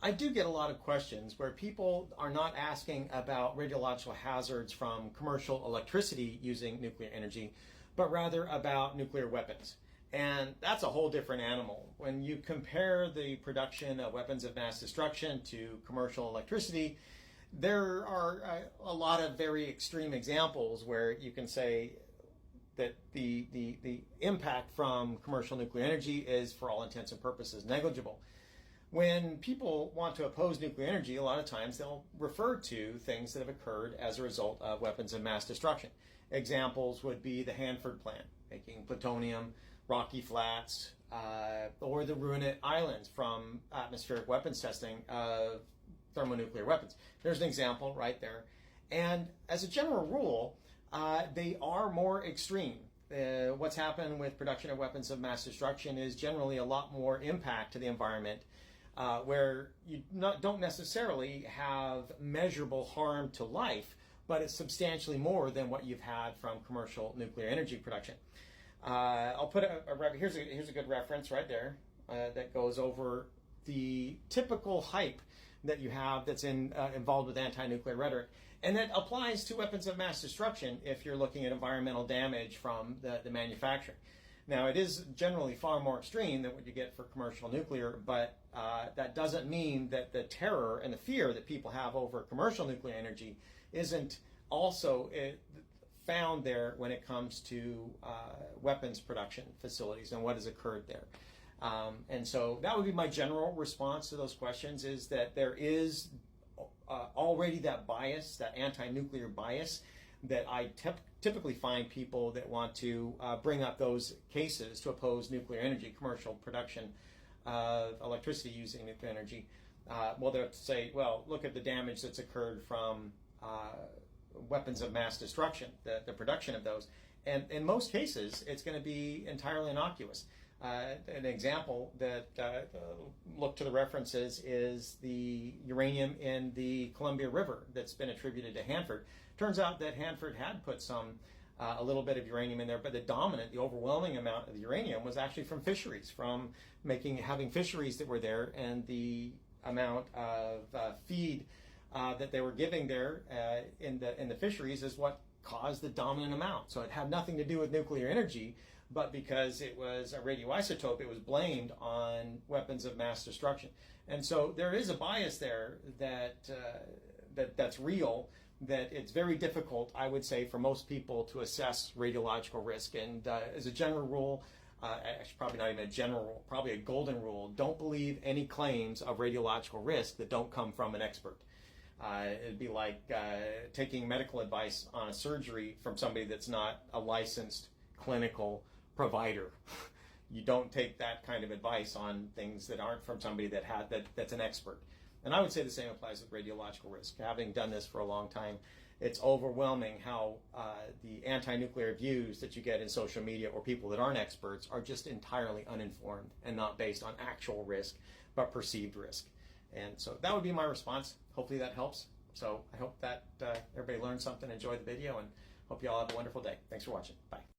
I do get a lot of questions where people are not asking about radiological hazards from commercial electricity using nuclear energy, but rather about nuclear weapons. And that's a whole different animal. When you compare the production of weapons of mass destruction to commercial electricity, there are a lot of very extreme examples where you can say that the impact from commercial nuclear energy is, for all intents and purposes, negligible. When people want to oppose nuclear energy, a lot of times they'll refer to things that have occurred as a result of weapons of mass destruction. Examples would be the Hanford plant, making plutonium, Rocky Flats, or the Ruinant Islands from atmospheric weapons testing of thermonuclear weapons. There's an example right there. And as a general rule, they are more extreme. What's happened with production of weapons of mass destruction is generally a lot more impact to the environment, where you don't necessarily have measurable harm to life, but it's substantially more than what you've had from commercial nuclear energy production. I'll put here's a good reference right there that goes over the typical hype that you have that's involved with anti-nuclear rhetoric, and that applies to weapons of mass destruction if you're looking at environmental damage from the manufacturing. Now, it is generally far more extreme than what you get for commercial nuclear, but that doesn't mean that the terror and the fear that people have over commercial nuclear energy isn't also found there when it comes to weapons production facilities and what has occurred there. And so that would be my general response to those questions, is that there is already that bias, that anti-nuclear bias, that I typically find people that want to bring up those cases to oppose nuclear energy, commercial production of electricity using nuclear energy. Well, they'll say, well, look at the damage that's occurred from weapons of mass destruction, the production of those. And in most cases, it's going to be entirely innocuous. An example that look to the references is the uranium in the Columbia River that's been attributed to Hanford. Turns out that Hanford had put a little bit of uranium in there, but the overwhelming amount of the uranium was actually from fisheries, from having fisheries that were there, and the amount of feed that they were giving there in the fisheries is what caused the dominant amount. So it had nothing to do with nuclear energy, but because it was a radioisotope, it was blamed on weapons of mass destruction. And so there is a bias there that's real, that it's very difficult, I would say, for most people to assess radiological risk. And as a general rule, actually probably not even a general rule, probably a golden rule, don't believe any claims of radiological risk that don't come from an expert. It'd be like taking medical advice on a surgery from somebody that's not a licensed clinical provider. You don't take that kind of advice on things that aren't from somebody that's an expert. And I would say the same applies with radiological risk. Having done this for a long time, it's overwhelming how the anti-nuclear views that you get in social media, or people that aren't experts, are just entirely uninformed and not based on actual risk, but perceived risk. And so that would be my response. Hopefully that helps. So I hope that everybody learned something, enjoyed the video, and hope you all have a wonderful day. Thanks for watching. Bye.